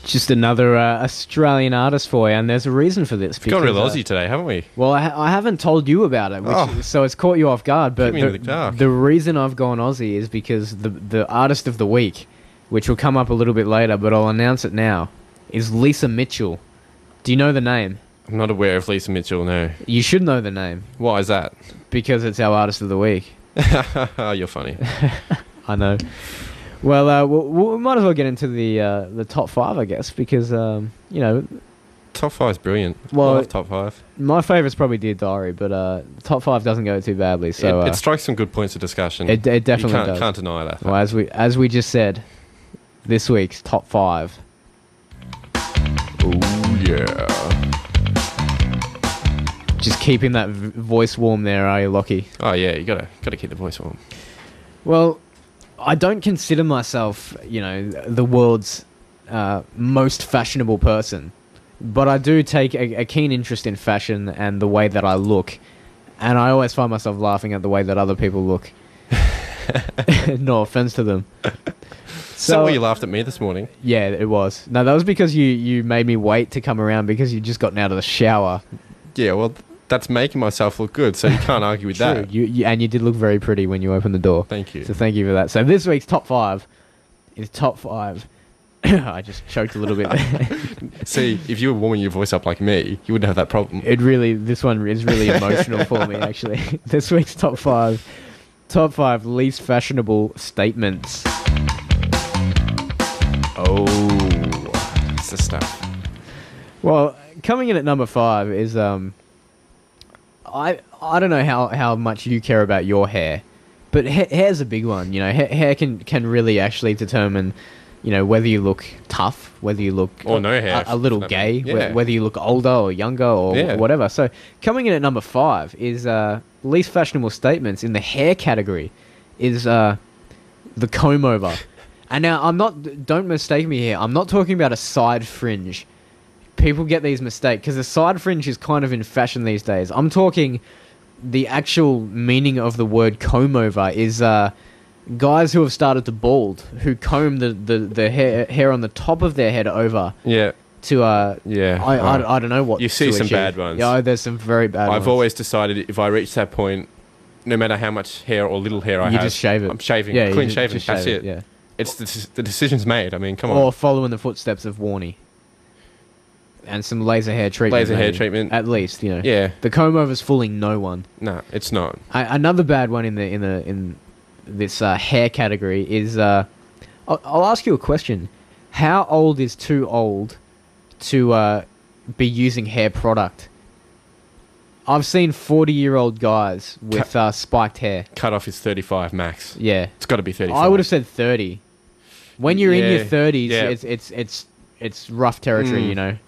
Just another Australian artist for you, and there's a reason for this. We've gone real Aussie today, haven't we? Well, I haven't told you about it, so it's caught you off guard. But the reason I've gone Aussie is because the artist of the week, which will come up a little bit later, but I'll announce it now, is Lisa Mitchell. Do you know the name? I'm not aware of Lisa Mitchell, no. You should know the name. Why is that? Because it's our artist of the week. You're funny. I know. Well, we might as well get into the top 5, I guess, because, Top 5 is brilliant. Well, I love top 5. My favourite's probably Dear Diary, but top 5 doesn't go too badly. So it strikes some good points of discussion. It definitely does. Can't deny that. Well, as we just said, this week's top 5. Oh, yeah. Just keeping that voice warm there, are you, Lockie? Oh, yeah, you gotta keep the voice warm. Well, I don't consider myself, the world's most fashionable person, but I do take a keen interest in fashion and the way that I look, and I always find myself laughing at the way that other people look. No offense to them. Is that why you laughed at me this morning? Yeah, it was. No, that was because you made me wait to come around because you'd just gotten out of the shower. Yeah, well, that's making myself look good, so you can't argue with that. And you did look very pretty when you opened the door. Thank you. So thank you for that. So this week's top 5 is top 5. I just choked a little bit there. See, if you were warming your voice up like me, you wouldn't have that problem. This one is really emotional for me, actually. This week's top 5 least fashionable statements. Oh, it's the stuff. Well, coming in at number 5 is I don't know how much you care about your hair, but hair's a big one. Hair can really actually determine, whether you look tough, whether you look or no hair, a little gay, whether you look older or younger or whatever. So coming in at number 5 is least fashionable statements in the hair category is the comb over. And now don't mistake me here. I'm not talking about a side fringe. People get these mistakes because the side fringe is kind of in fashion these days. I'm talking the actual meaning of the word comb over is guys who have started to bald, who comb the hair on the top of their head over. Yeah. To I don't know what. You see some bad ones. Yeah, there's some very bad ones. I've always decided if I reach that point, no matter how much hair or little hair I have, you just shave it. I'm shaving, clean shaven. That's it. Yeah. It's the decision's made. I mean, come on. Or following the footsteps of Warnie. And some laser hair treatment. Hair treatment. At least, Yeah. The comb over's fooling no one. No, it's not. Another bad one in this hair category is I'll ask you a question. How old is too old to be using hair product? I've seen 40-year-old guys with spiked hair. Cut off is 35 max. Yeah. It's got to be 35. I would have said 30. When you're in your 30s, it's rough territory,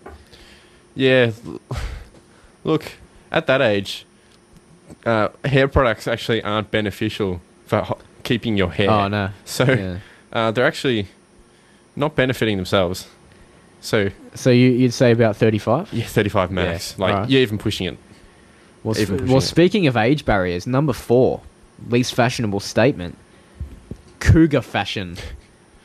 Yeah, look, at that age, hair products actually aren't beneficial for keeping your hair. Oh, no. So they're actually not benefiting themselves. So you'd say about 35? Yeah, 35 max. Yeah. Right. You're even pushing it. Well, speaking of age barriers, number 4, least fashionable statement, cougar fashion.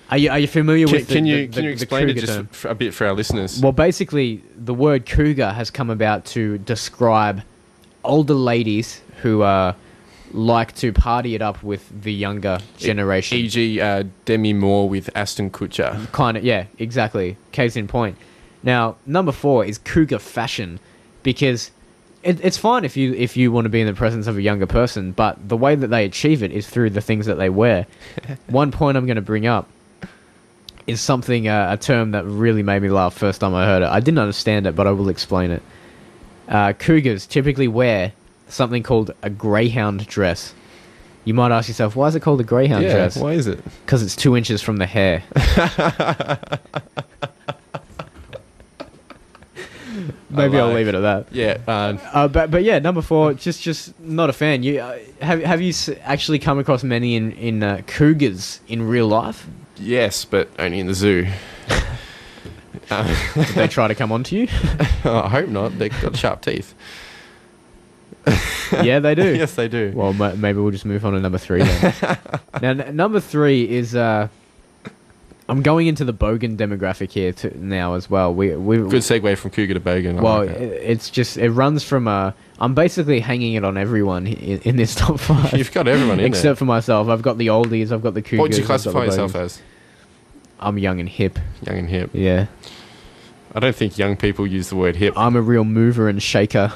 Are you familiar with can you explain it just a bit for our listeners? Well, basically, the word cougar has come about to describe older ladies who like to party it up with the younger generation. E.g. Demi Moore with Aston Kutcher. Kind of, yeah, exactly. Case in point. Now, number 4 is cougar fashion, because it's fine if you want to be in the presence of a younger person, but the way that they achieve it is through the things that they wear. One point I'm going to bring up is something, a term that really made me laugh first time I heard it. I didn't understand it, but I will explain it. Cougars typically wear something called a greyhound dress. You might ask yourself, why is it called a greyhound dress? Why is it? Because it's 2 inches from the hair. Maybe I'll leave it at that. Yeah. But yeah, number 4, just not a fan. You have you actually come across many in cougars in real life? Yes, but only in the zoo. Did they try to come onto you? I hope not. They've got sharp teeth. Yeah, they do. Yes, they do. Well, maybe we'll just move on to number 3 then. Now, number 3 is I'm going into the Bogan demographic here now as well. We Good segue from Cougar to Bogan. Well, it runs from I'm basically hanging it on everyone in this top 5. You've got everyone in except there. for myself. I've got the oldies. I've got the Cougars. What would you classify yourself as? I'm young and hip. Young and hip. Yeah. I don't think young people use the word hip. I'm a real mover and shaker.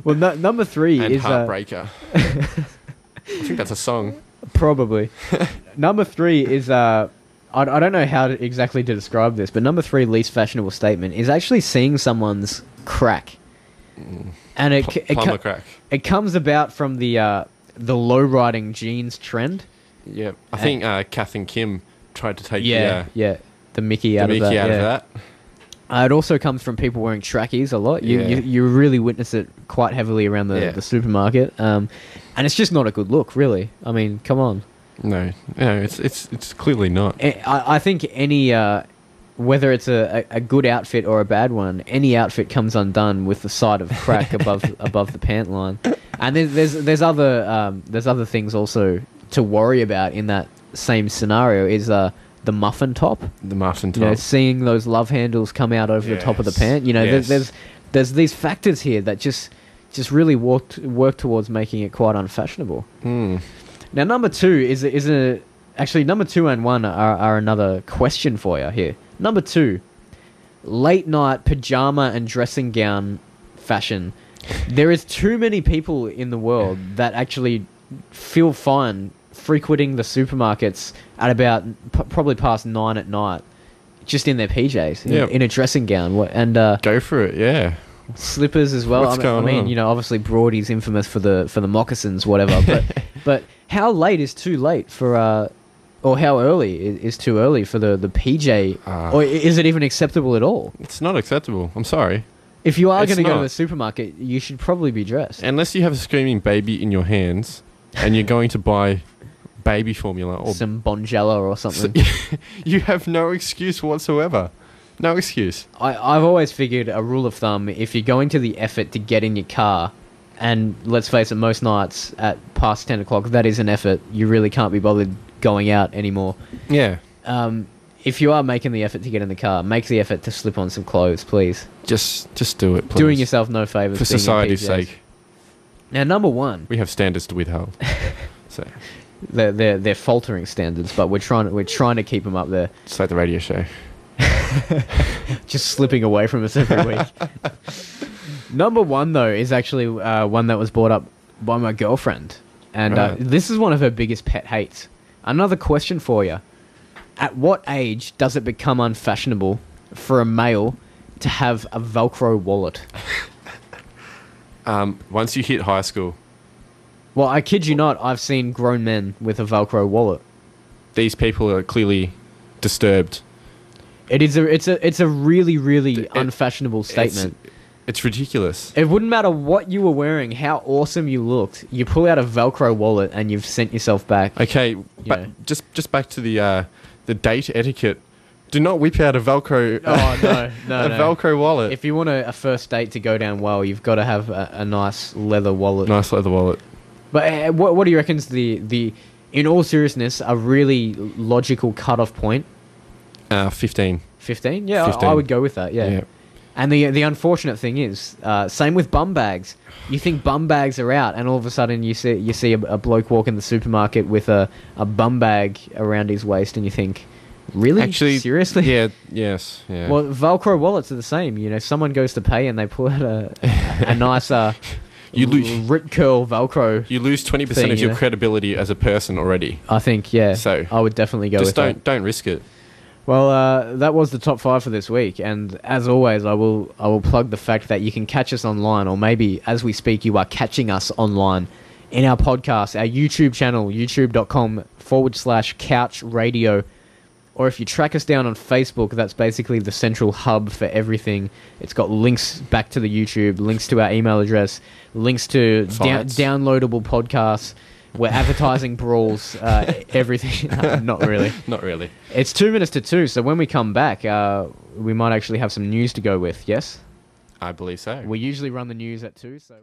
Well, number 3 and is Heartbreaker. I think that's a song. Probably. Number 3 is I don't know how exactly to describe this, but number 3 least fashionable statement is actually seeing someone's crack, and Plumber crack. It comes about from the low riding jeans trend. Yeah, I think Kath and Kim tried to take the Mickey out of that. It also comes from people wearing trackies a lot. You really witness it quite heavily around the supermarket, and it's just not a good look, really. I mean, come on. No, it's clearly not. I think any whether it's a good outfit or a bad one, any outfit comes undone with the sight of crack above the pant line. And there's other things also to worry about in that same scenario. Is the muffin top. The muffin top. You know, seeing those love handles come out over the top of the pant. You know, there's these factors here that just really work towards making it quite unfashionable. Now, number 2 actually number 2 and 1 are another question for you here. Number 2, late night pajama and dressing gown fashion. There is too many people in the world that actually feel fine frequenting the supermarkets at about probably past 9 at night, just in their PJs, in a dressing gown, and go for it, yeah. Slippers as well. I mean, you know, obviously Broadie's infamous for the moccasins, whatever. But how late is too late for, or how early is too early for the PJ, or is it even acceptable at all? It's not acceptable. I'm sorry. If you are going to go to the supermarket, you should probably be dressed. Unless you have a screaming baby in your hands, and you're going to buy baby formula or some Bonjela or something. You have no excuse whatsoever. No excuse. I've always figured a rule of thumb, if you're going to the effort to get in your car, and let's face it, most nights at past 10 o'clock, that is an effort. You really can't be bothered going out anymore. Yeah. If you are making the effort to get in the car, make the effort to slip on some clothes, please. Just do it, please. Doing yourself no favours. For society's sake. Now, number 1. We have standards to withhold. So they're faltering standards, but we're trying to keep them up there. It's like the radio show. Just slipping away from us every week. Number 1, though, is actually one that was brought up by my girlfriend, and this is one of her biggest pet hates. Another question for you: at what age does it become unfashionable for a male to have a Velcro wallet? Once you hit high school. Well, I kid you not, I've seen grown men with a Velcro wallet. These people are clearly disturbed. It's a really unfashionable statement. It's ridiculous. It wouldn't matter what you were wearing, how awesome you looked. You pull out a Velcro wallet and you've sent yourself back. Okay, just back to the date etiquette. Do not whip out a Velcro. Oh no, Velcro wallet. If you want a first date to go down well, you've got to have a nice leather wallet. Nice leather wallet. But what do you reckon's the in all seriousness a really logical cutoff point? 15. 15? Yeah, 15. I would go with that. Yeah. And the unfortunate thing is, same with bum bags. You think bum bags are out, and all of a sudden you see a bloke walk in the supermarket with a bum bag around his waist, and you think, really? Actually, seriously? Yeah. Yes. Yeah. Well, Velcro wallets are the same. You know, someone goes to pay and they pull out a nice rip curl Velcro. You lose 20% of your credibility as a person already. I think, yeah. So I would definitely go with that. Don't risk it. Well, that was the top 5 for this week, and as always, I will plug the fact that you can catch us online, or maybe as we speak, you are catching us online in our podcast, our YouTube channel, youtube.com/Couch Radio, or if you track us down on Facebook, that's basically the central hub for everything. It's got links back to the YouTube, links to our email address, links to downloadable podcasts. We're advertising brawls, everything. Not really. Not really. It's 2 minutes to 2, so when we come back, we might actually have some news to go with, yes? I believe so. We usually run the news at 2, so...